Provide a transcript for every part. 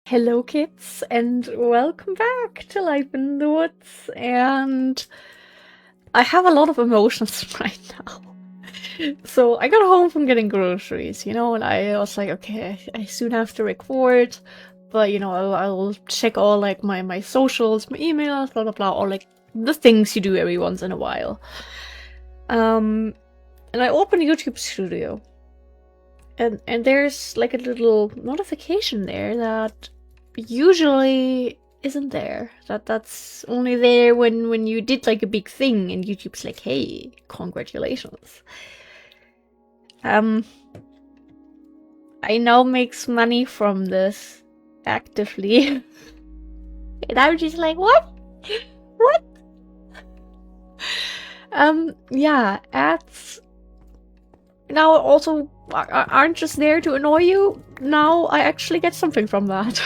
Hello kids and welcome back to Life in the Woods, and I have a lot of emotions right now. So I got home from getting groceries, and I was like, okay, I soon have to record, but I'll check all like my socials, my emails, blah blah blah, all like the things you do every once in a while. And I open YouTube Studio, and there's like a little notification there that usually isn't there. That's only there when you did like a big thing and YouTube's like, hey, congratulations. I now makes money from this actively. And I'm just like, what? What? Yeah, ads now also aren't just there to annoy you. Now I actually get something from that.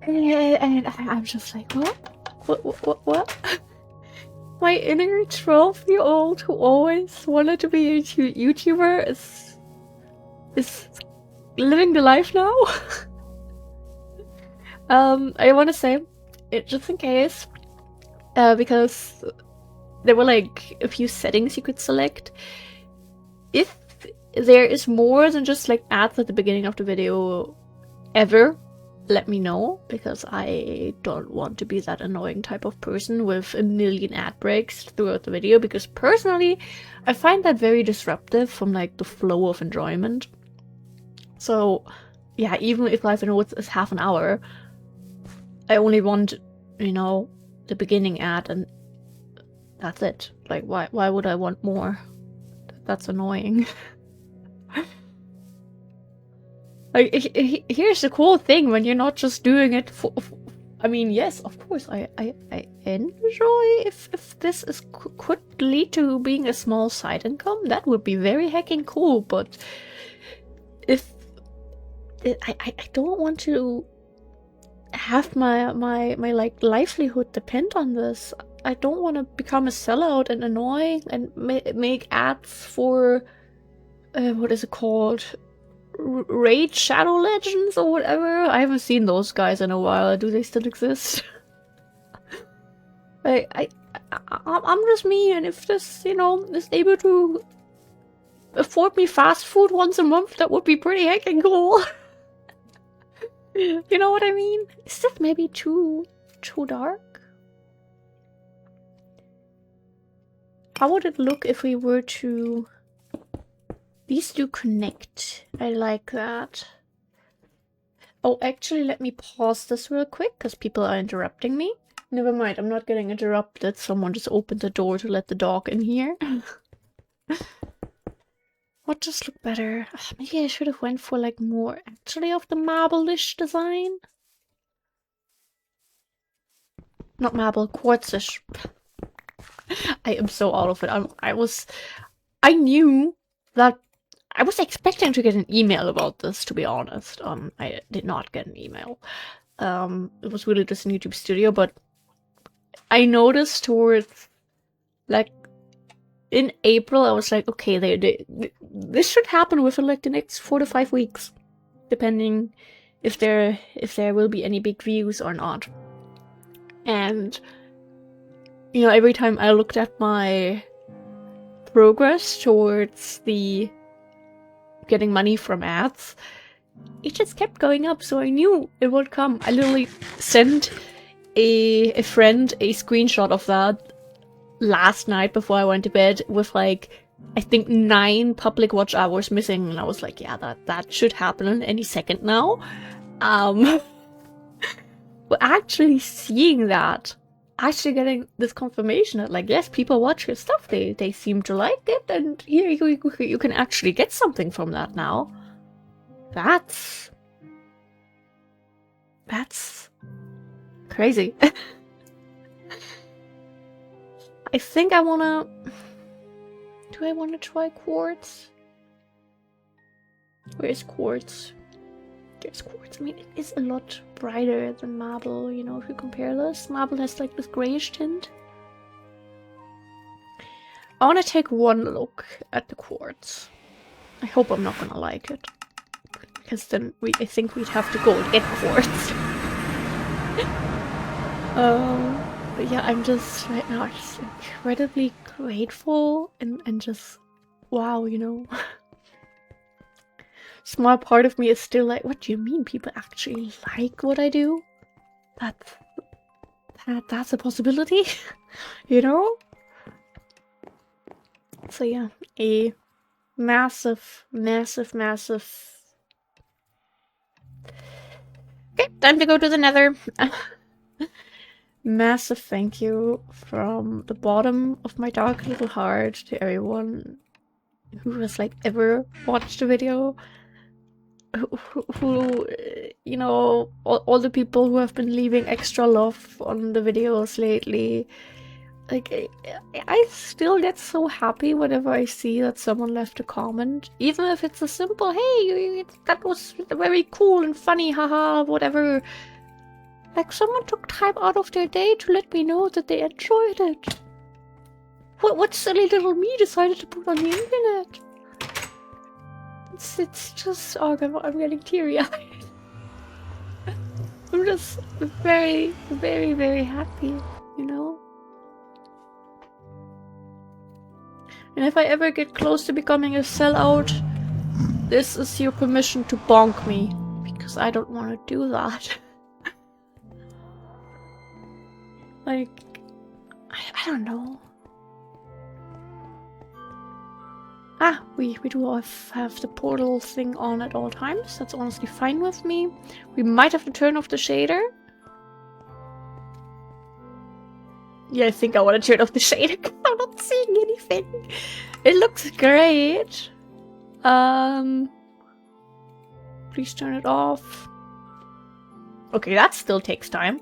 And I'm just like, what? What? My inner 12-year-old who always wanted to be a YouTuber is living the life now. I want to say it just in case, because there were like a few settings you could select. If there is more than just like ads at the beginning of the video ever, let me know, because I don't want to be that annoying type of person with a million ad breaks throughout the video, because personally I find that very disruptive from like the flow of enjoyment. So yeah, even if Life in the Woods is half an hour, I only want, the beginning ad and that's it. Like why would I want more? That's annoying. Like, here's the cool thing when you're not just doing it for I mean, yes, of course, I enjoy if this could lead to being a small side income. That would be very heckin' cool, but if I don't want to have my like livelihood depend on this. I don't want to become a sellout and annoying and make ads for what is it called? Raid Shadow Legends or whatever. I haven't seen those guys in a while. Do they still exist? I'm just me, and if this, is able to afford me fast food once a month, that would be pretty heckin' cool. You know what I mean? Is this maybe too dark? How would it look if we were to... These do connect. I like that. Oh, actually, let me pause this real quick, because people are interrupting me. Never mind, I'm not getting interrupted. Someone just opened the door to let the dog in here. What does look better? Maybe I should have went for like more actually of the marble-ish design. Not marble, quartz-ish. I am so out of it. I knew that I was expecting to get an email about this, to be honest. I did not get an email. It was really just in YouTube Studio, but I noticed towards like in April, I was like, okay, this should happen within like the next 4 to 5 weeks, depending if there will be any big views or not. And every time I looked at my progress towards the getting money from ads, it just kept going up, so I knew it would come. I literally sent a friend a screenshot of that last night before I went to bed with like, I think 9 public watch hours missing, and I was like, yeah, that should happen any second now. But actually seeing that, actually getting this confirmation that like, yes, people watch your stuff, they seem to like it, and here you can actually get something from that now. That's crazy. I think I wanna... Do I wanna try quartz? Where's quartz? There's quartz. I mean, it is a lot brighter than marble, if you compare this. Marble has like this grayish tint. I wanna take one look at the quartz. I hope I'm not gonna like it. because then I think we'd have to go and get Quartz. But yeah, I'm just right now just incredibly grateful and just wow, you know. Small part of me is still like, what do you mean people actually like what I do? That's a possibility, you know? So yeah, a massive, massive, massive... Okay, time to go to the Nether. Massive thank you from the bottom of my dark little heart to everyone who has like ever watched the video. Who you know, all the people who have been leaving extra love on the videos lately. Like, I still get so happy whenever I see that someone left a comment. Even if it's a simple, hey, that was very cool and funny, haha, whatever. Like, someone took time out of their day to let me know that they enjoyed it. What silly little me decided to put on the internet? It's just... oh, I'm getting teary-eyed. I'm just very, very, very happy, you know? And if I ever get close to becoming a sellout, this is your permission to bonk me. Because I don't want to do that. Like... I don't know. Ah, we do have the portal thing on at all times. That's honestly fine with me. We might have to turn off the shader. Yeah, I think I want to turn off the shader because I'm not seeing anything. It looks great. Please turn it off. Okay, that still takes time.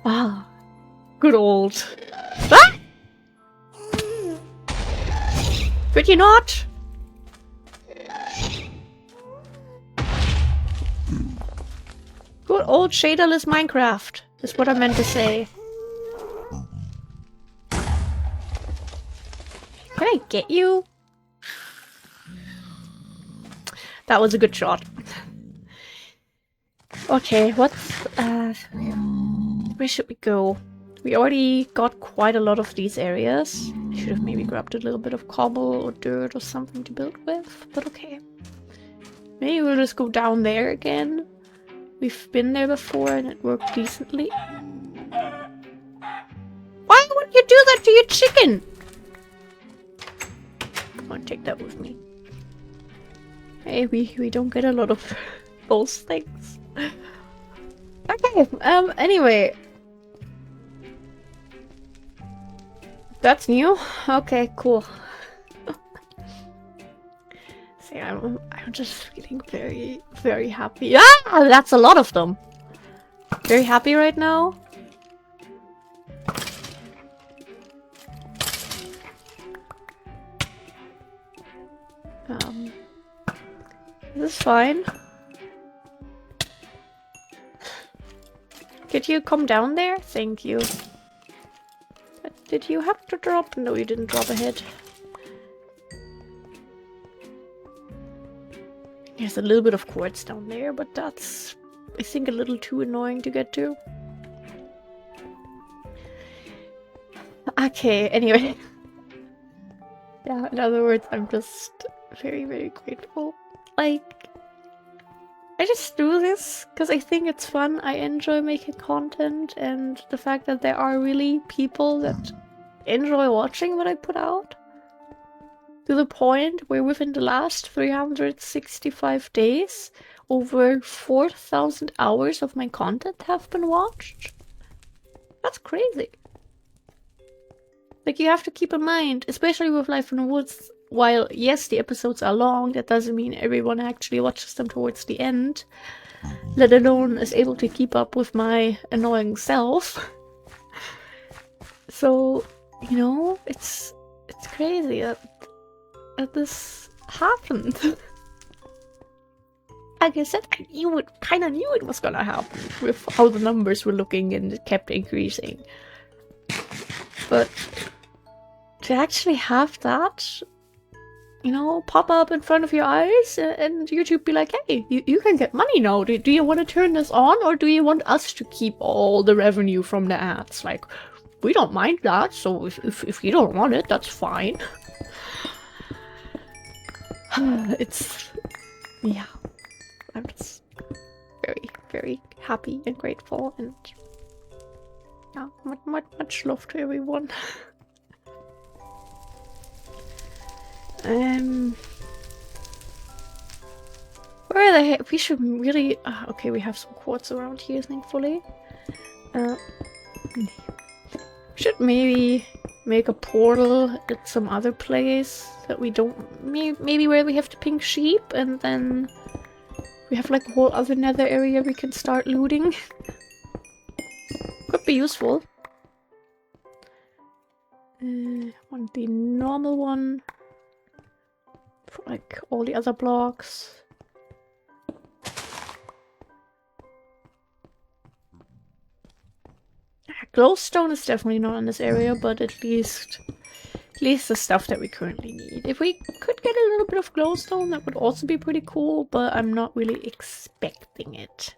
Wow. Good old... Ah! Could you not? Good old shaderless Minecraft is what I meant to say. Can I get you? That was a good shot. Okay, what's... where should we go? We already got quite a lot of these areas. I should have maybe grabbed a little bit of cobble or dirt or something to build with, but okay. Maybe we'll just go down there again. We've been there before and it worked decently. Why would you do that to your chicken? Come on, take that with me. Hey, we don't get a lot of those things. Okay, anyway. That's new? Okay, cool. See, I'm just feeling very, very happy. Ah! That's a lot of them! Very happy right now. This is fine. Could you come down there? Thank you. Did you have to drop? No, you didn't drop a hit. There's a little bit of quartz down there, but that's, I think, a little too annoying to get to. Okay, anyway. Yeah, in other words, I'm just very, very grateful. Like, I just do this because I think it's fun. I enjoy making content, and the fact that there are really people that enjoy watching what I put out. To the point where within the last 365 days, over 4,000 hours of my content have been watched. That's crazy. Like, you have to keep in mind, especially with Life in the Woods, while yes, the episodes are long, that doesn't mean everyone actually watches them towards the end, let alone is able to keep up with my annoying self. So, you know, it's crazy that this happened. Like I said, I kind of knew it was gonna happen with how the numbers were looking, and it kept increasing. But to actually have that you know, pop up in front of your eyes and YouTube be like, hey, you can get money now. Do you want to turn this on, or do you want us to keep all the revenue from the ads? Like, we don't mind that, so if you don't want it, that's fine. It's... yeah. I'm just very, very happy and grateful, and yeah, much love to everyone. Where the heck? We should really... okay, we have some quartz around here, thankfully. Should maybe make a portal at some other place that we don't... maybe where we have the pink sheep, and then we have like a whole other nether area we can start looting. Could be useful. Want the normal one for like all the other blocks. Glowstone is definitely not in this area, but at least the stuff that we currently need. If we could get a little bit of glowstone, that would also be pretty cool, but I'm not really expecting it.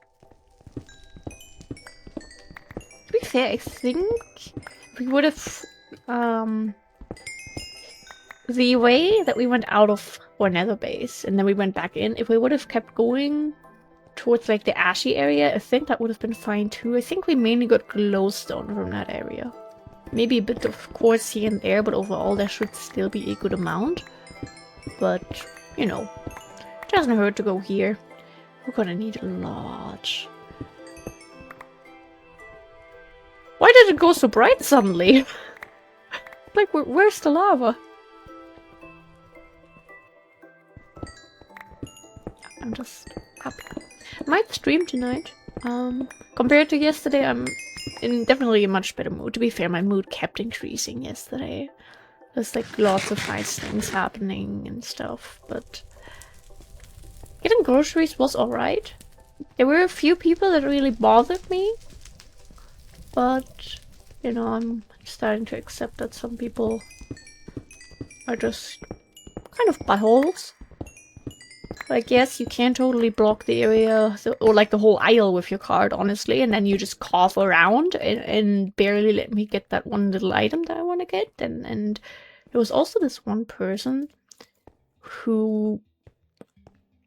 To be fair, I think we would have the way that we went out of our nether base and then we went back in, if we would have kept going towards like the ashy area, I think that would have been fine too. I think we mainly got glowstone from that area. Maybe a bit of quartz here and there, but overall there should still be a good amount. But, you know, it doesn't hurt to go here. We're gonna need a lot. Why did it go so bright suddenly? Like, where's the lava? I'm just happy. I might stream tonight. Compared to yesterday, I'm in definitely a much better mood. To be fair, my mood kept increasing yesterday. There's like lots of nice things happening and stuff, but getting groceries was alright. There were a few people that really bothered me, but you know, I'm starting to accept that some people are just kind of buttholes. Like, yes, you can totally block the area, or like the whole aisle with your card, honestly, and then you just cough around and barely let me get that one little item that I want to get. And there was also this one person who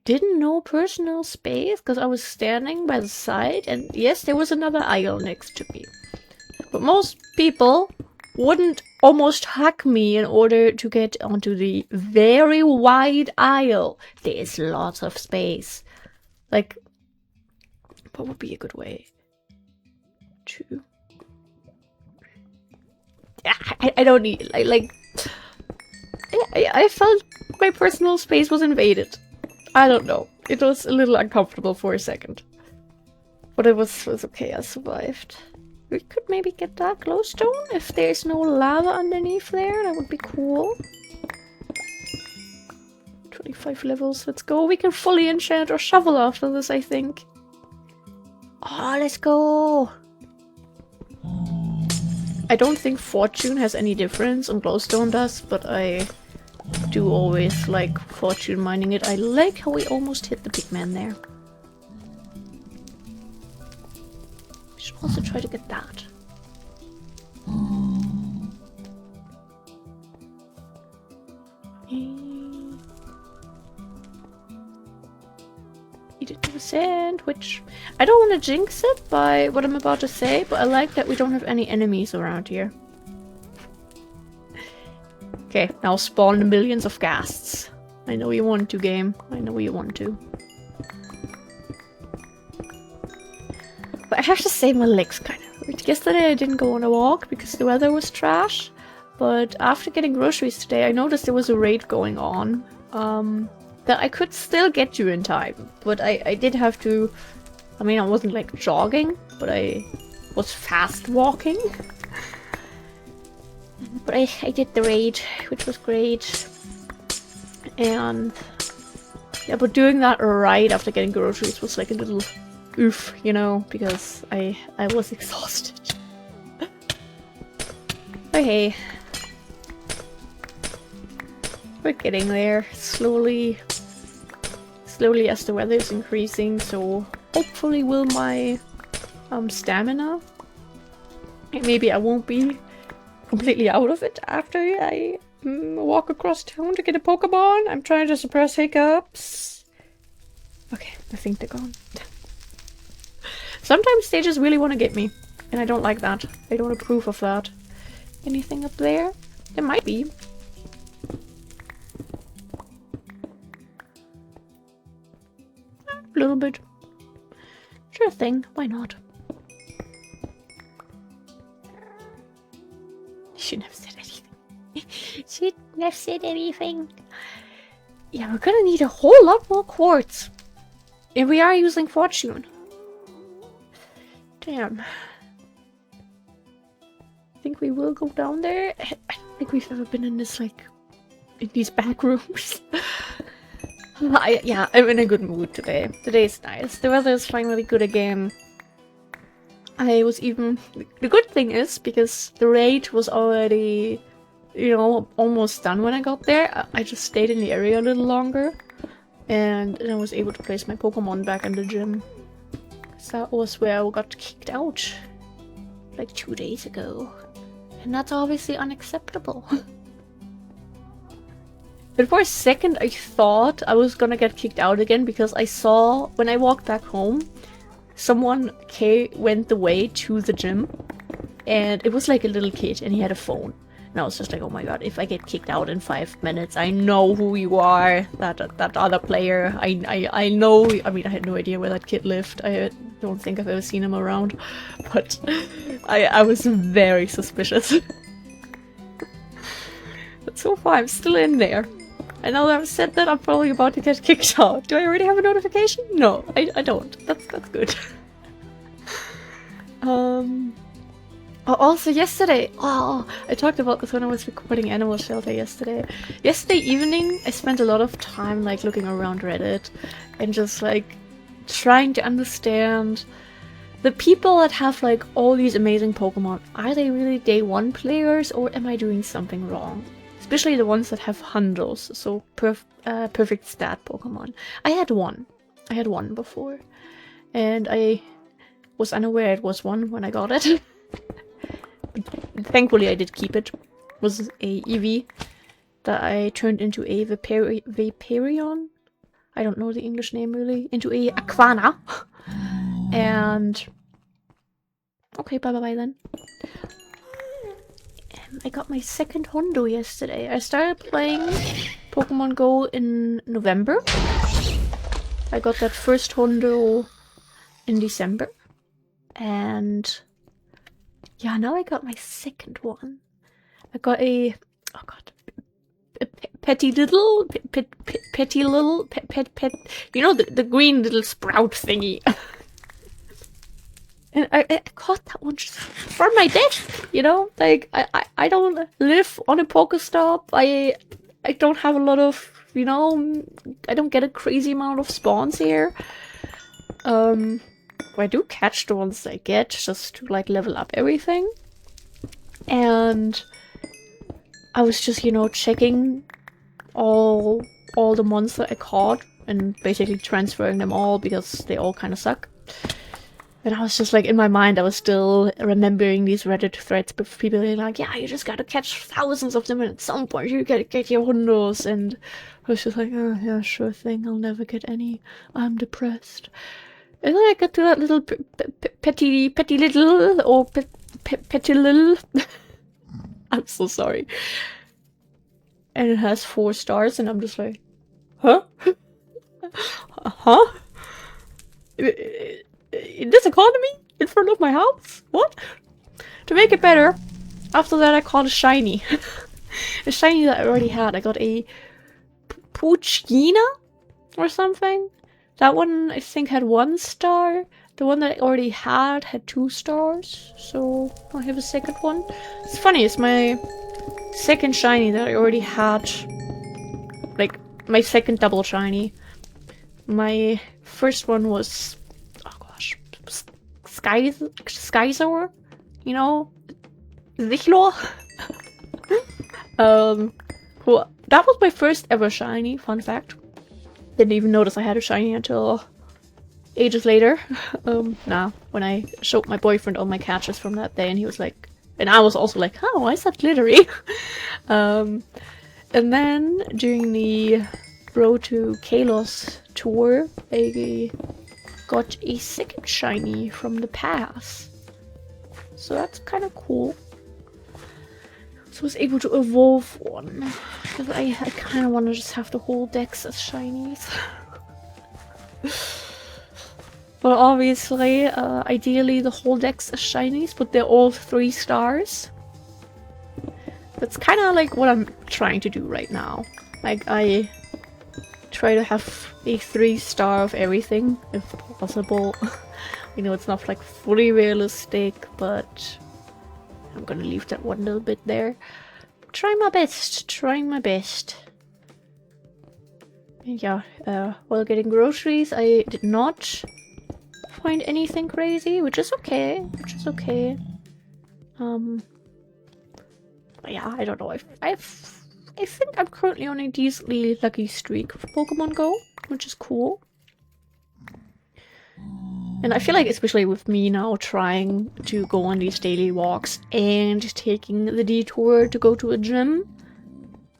didn't know personal space because I was standing by the side, and yes, there was another aisle next to me. But most people wouldn't almost hug me in order to get onto the very wide aisle. There's lots of space. Like, what would be a good way to... I don't need... I felt my personal space was invaded. I don't know. It was a little uncomfortable for a second. But it was okay, I survived. We could maybe get that glowstone if there's no lava underneath there. That would be cool. 25 levels. Let's go. We can fully enchant our shovel after this, I think. Oh, let's go. I don't think fortune has any difference on glowstone does, but I do always like fortune mining it. I like how we almost hit the big man there. Should also try to get that. Eat it to a sandwich. I don't want to jinx it by what I'm about to say, but I like that we don't have any enemies around here. Okay, now spawn the millions of ghasts. I know you want to, game. I know you want to. But I have to say my legs kind of hurt. Yesterday I didn't go on a walk because the weather was trash. But after getting groceries today, I noticed there was a raid going on. That I could still get to in time. But I did have to... I mean, I wasn't like jogging, but I was fast walking. But I did the raid, which was great. And... yeah, but doing that right after getting groceries was like a little... oof, you know, because I was exhausted. Okay. We're getting there, slowly as the weather is increasing, so hopefully will my stamina. Maybe I won't be completely out of it after I walk across town to get a Pokemon. I'm trying to suppress hiccups. Okay, I think they're gone. Sometimes they just really want to get me, and I don't like that. I don't approve of that. Anything up there? There might be. A little bit. Sure thing, why not? Shouldn't have said anything. Shouldn't have said anything. Yeah, we're gonna need a whole lot more quartz. And we are using fortune. Damn. I think we will go down there. I don't think we've ever been in this, like, in these back rooms. Yeah, I'm in a good mood today. Today is nice. The weather is finally good again. I was even... The good thing is, because the raid was already, you know, almost done when I got there, I just stayed in the area a little longer. And I was able to place my Pokemon back in the gym. So that was where I got kicked out. Like 2 days ago. And that's obviously unacceptable. But for a second I thought I was gonna get kicked out again because I saw, when I walked back home, someone went the way to the gym. And it was like a little kid and he had a phone. And I was just like, oh my god, if I get kicked out in 5 minutes, I know who you are, that other player. I know, I mean, I had no idea where that kid lived. I don't think I've ever seen him around. But I was very suspicious. But so far, I'm still in there. And now that I've said that, I'm probably about to get kicked out. Do I already have a notification? No, I don't. That's good. Also yesterday, I talked about this when I was recording Animal Shelter yesterday. Yesterday evening, I spent a lot of time like looking around Reddit and just like trying to understand the people that have like all these amazing Pokemon. Are they really day one players or am I doing something wrong? Especially the ones that have hundos, so perfect stat Pokemon. I had one before, and I was unaware it was one when I got it. Thankfully I did keep it. It was a Eevee that I turned into a Vaporeon. I don't know the English name really. Into a Aquana. And okay, bye then. I got my second Hondo yesterday. I started playing Pokemon Go in November. I got that first Hondo in December. And yeah, now I got my second one. I got a... oh god. Petty little... Petty little... Pet... You know, the green little sprout thingy. And I caught that one just from my desk, you know? Like, I don't live on a Pokestop. I don't have a lot of, you know... I don't get a crazy amount of spawns here. I do catch the ones I get just to, like, level up everything. And I was just, you know, checking all the monsters I caught and basically transferring them all because they all kind of suck. And I was just like, in my mind, I was still remembering these Reddit threads with people being like, yeah, you just gotta catch thousands of them and at some point you gotta get your hundos. And I was just like, oh yeah, sure thing, I'll never get any. I'm depressed. And then I got to that little petty little, or petty little. I'm so sorry. And it has 4 stars and I'm just like, huh? Huh? In this economy? In front of my house? What? To make it better, after that I caught a shiny. A shiny that I already had. I got a Puchina or something. That one I think had 1 star. The one that I already had 2 stars. So I have a second one. It's funny, it's my second shiny that I already had. Like, my second double shiny. My first one was... Skyzor, you know, Sichlor. Well, that was my first ever shiny, fun fact. Didn't even notice I had a shiny until ages later. When I showed my boyfriend all my catches from that day, and he was like, and I was also like, oh, why is that glittery? And then during the Road to Kalos tour, I got a second shiny from the pass. So that's kind of cool. So I was able to evolve one. Because I kind of want to just have the whole decks as shinies. Well, obviously, ideally the whole deck's as shinies, but they're all 3 stars. That's kind of like what I'm trying to do right now. Like, I try to have a 3-star of everything, if possible. I know it's not like fully realistic, but I'm gonna leave that one little bit there. Trying my best, trying my best. Yeah, while getting groceries, I did not find anything crazy, which is okay, but yeah, I don't know. I think I'm currently on a decently lucky streak with Pokemon Go, which is cool. And I feel like, especially with me now trying to go on these daily walks and taking the detour to go to a gym.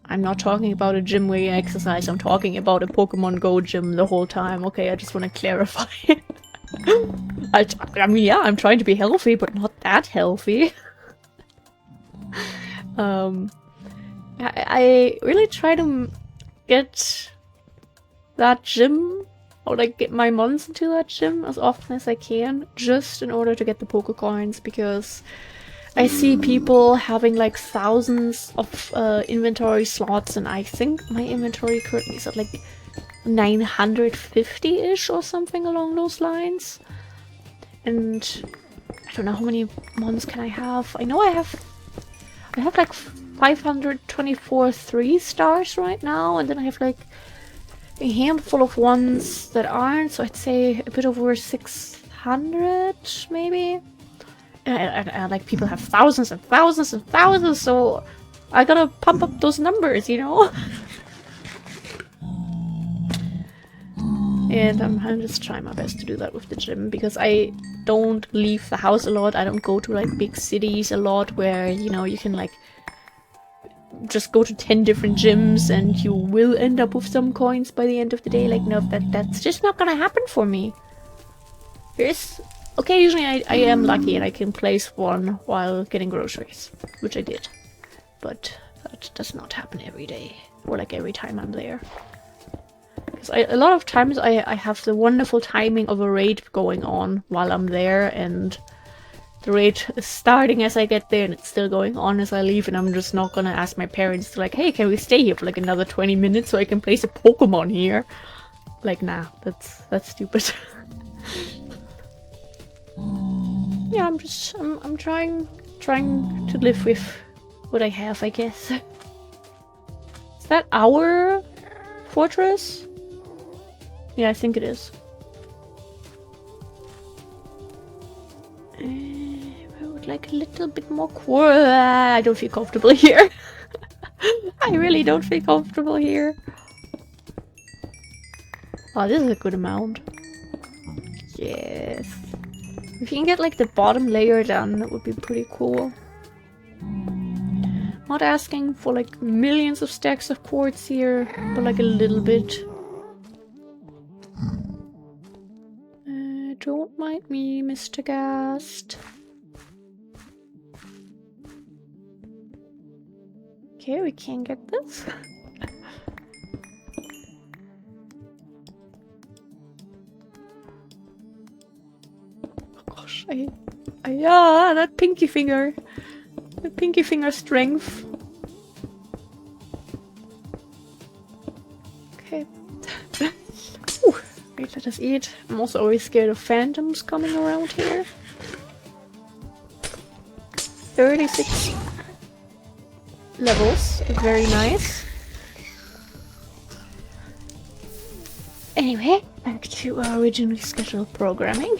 I'm not talking about a gym where you exercise, I'm talking about a Pokemon Go gym the whole time. Okay, I just want to clarify. I mean, yeah, I'm trying to be healthy, but not that healthy. I really try to get that gym, or like get my mons into that gym as often as I can, just in order to get the Pokecoins, because I see people having like thousands of inventory slots, and I think my inventory currently is at like 950-ish or something along those lines. And I don't know how many mons can I have. I know I have like 524 3-stars right now, and then I have like a handful of ones that aren't, so I'd say a bit over 600 maybe. And like people have thousands and thousands and thousands, so I gotta pump up those numbers, you know? And I'm just trying my best to do that with the gym, because I don't leave the house a lot. I don't go to like big cities a lot where, you know, you can like just go to 10 different gyms and you will end up with some coins by the end of the day. Like, no, that's just not gonna happen for me. Occasionally I am lucky and I can place one while getting groceries, which I did. But that does not happen every day, or like every time I'm there. Because a lot of times I have the wonderful timing of a raid going on while I'm there, and the raid is starting as I get there and it's still going on as I leave, and I'm just not gonna ask my parents to like, hey, can we stay here for like another 20 minutes so I can place a Pokemon here? Like, nah, that's stupid. Yeah, I'm trying to live with what I have, I guess. Is that our fortress? Yeah, I think it is. I would like a little bit more I don't feel comfortable here. I really don't feel comfortable here. Oh, this is a good amount. Yes. If you can get like the bottom layer done, that would be pretty cool. Not asking for like millions of stacks of quartz here, but like a little bit. Don't mind me, Mr. Ghast. Okay, we can get this. Oh gosh, that pinky finger. The pinky finger strength. Okay. Wait, let us eat. I'm also always scared of phantoms coming around here. 36 levels. Very nice. Anyway, back to our originally scheduled programming.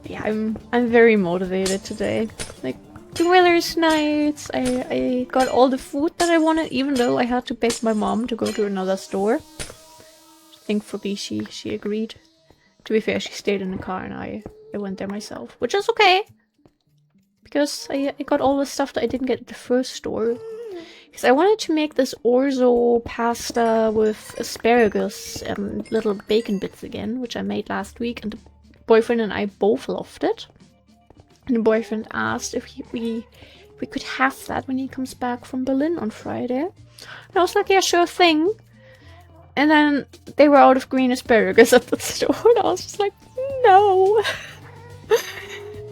Yeah, I'm very motivated today. Like, Winter's nights. I got all the food that I wanted, even though I had to beg my mom to go to another store. Thankfully, she agreed. To be fair, she stayed in the car and I went there myself, which is okay. Because I got all the stuff that I didn't get at the first store. Because I wanted to make this orzo pasta with asparagus and little bacon bits again, which I made last week, and the boyfriend and I both loved it. And the boyfriend asked if we could have that when he comes back from Berlin on Friday. And I was like, yeah, sure thing. And then they were out of green asparagus at the store, and I was just like, no.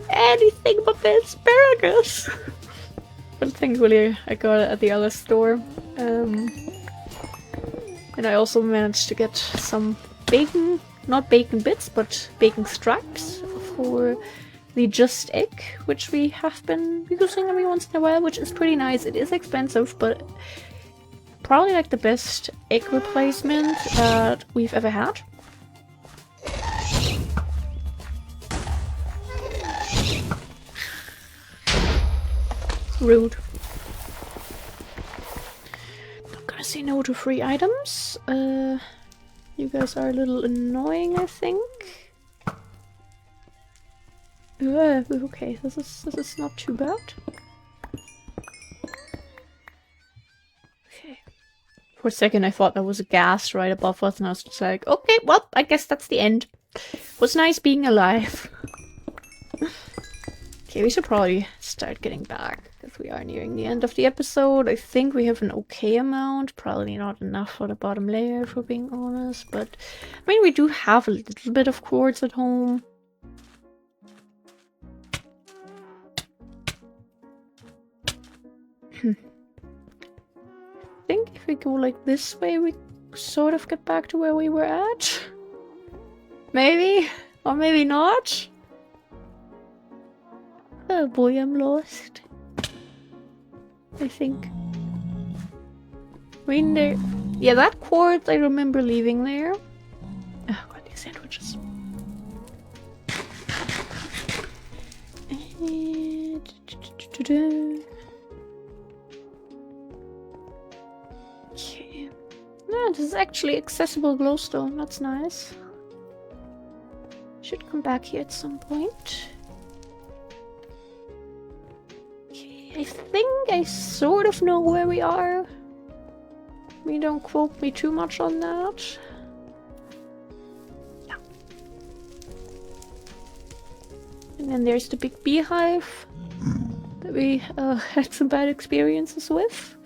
Anything but the asparagus. But thankfully I got it at the other store. And I also managed to get some bacon, not bacon bits, but bacon stripes for the Just Egg, which we have been using every once in a while, which is pretty nice. It is expensive, but probably like the best egg replacement that we've ever had. Rude. Not gonna say no to free items. You guys are a little annoying, I think. Okay, this is not too bad. Okay. For a second I thought there was a gas right above us and I was just like, okay, well, I guess that's the end. It was nice being alive. Okay, we should probably start getting back, because we are nearing the end of the episode. I think we have an okay amount, probably not enough for the bottom layer, if we're being honest, but I mean, we do have a little bit of quartz at home. I think if we go like this way, we sort of get back to where we were at. Maybe, or maybe not. Oh boy, I'm lost. I think. I mean, there. Yeah, that quartz I remember leaving there. Oh god, these sandwiches. Okay. No, this is actually accessible glowstone. That's nice. Should come back here at some point. I think I sort of know where we are. I mean, don't quote me too much on that. Yeah. And then there's the big beehive that we had some bad experiences with.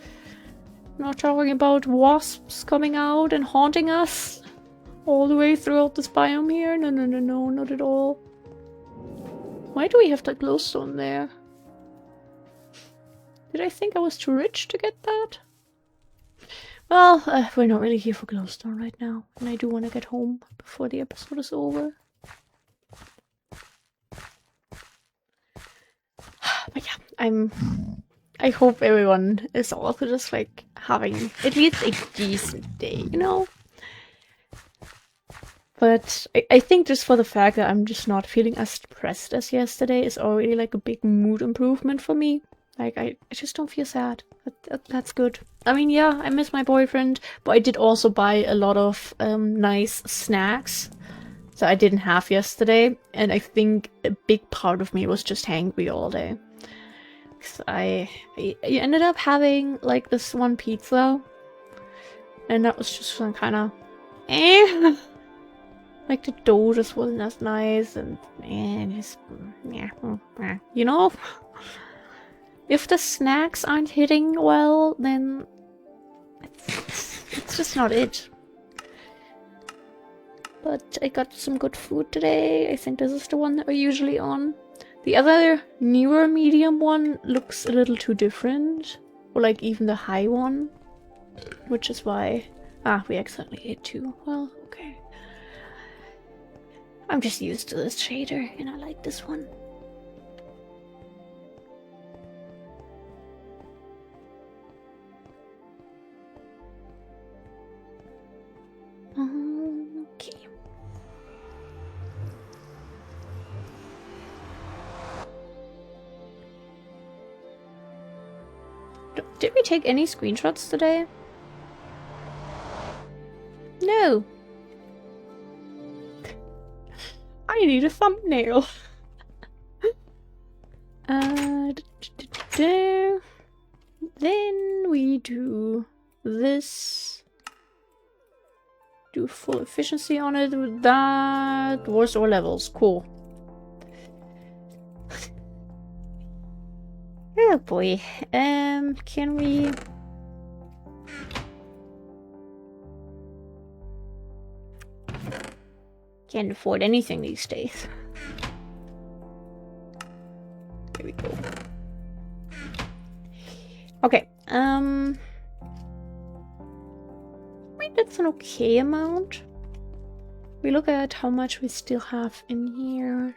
Not talking about wasps coming out and haunting us all the way throughout this biome here. No, not at all. Why do we have that glowstone there? Did I think I was too rich to get that? Well, we're not really here for glowstone right now, and I do want to get home before the episode is over. But yeah, I hope everyone is also just like having at least a decent day, you know? But I think just for the fact that I'm just not feeling as depressed as yesterday is already like a big mood improvement for me. Like, I just don't feel sad. That's good. I mean, yeah, I miss my boyfriend, but I did also buy a lot of nice snacks that I didn't have yesterday, and I think a big part of me was just hangry all day. Cause I ended up having like this one pizza, and that was just kind of eh. Like the dough just wasn't as nice, and just yeah, you know. If the snacks aren't hitting well, then it's just not it. But I got some good food today. I think this is the one that we're usually on. The other newer medium one looks a little too different. Or like even the high one. Which is why... Ah, we accidentally ate two. Well, okay. I'm just used to this shader and I like this one. Okay. Did we take any screenshots today? No. I need a thumbnail. Then we do this. Do full efficiency on it with that. Wars or levels. Cool. Oh boy. Can we... Can't afford anything these days. There we go. Okay, I think that's an okay amount. We look at how much we still have in here.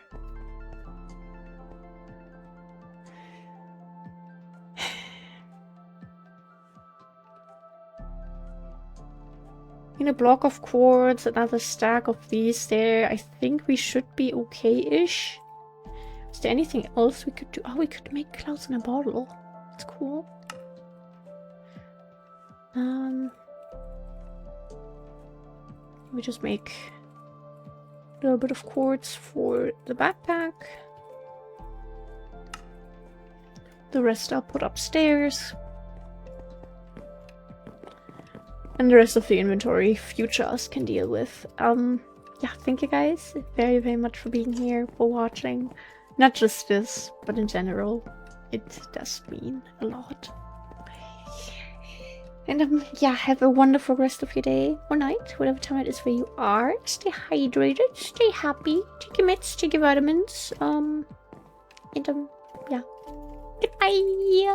In a block of quartz, another stack of these there. I think we should be okay-ish. Is there anything else we could do? Oh, we could make clouds in a bottle. That's cool. We just make a little bit of quartz for the backpack. The rest I'll put upstairs. And the rest of the inventory future us can deal with. Yeah, thank you guys very, very much for being here, for watching. Not just this, but in general. It does mean a lot. And yeah, have a wonderful rest of your day or night, whatever time it is where you are. Stay hydrated, stay happy, take your meds, take your vitamins. And yeah. Goodbye!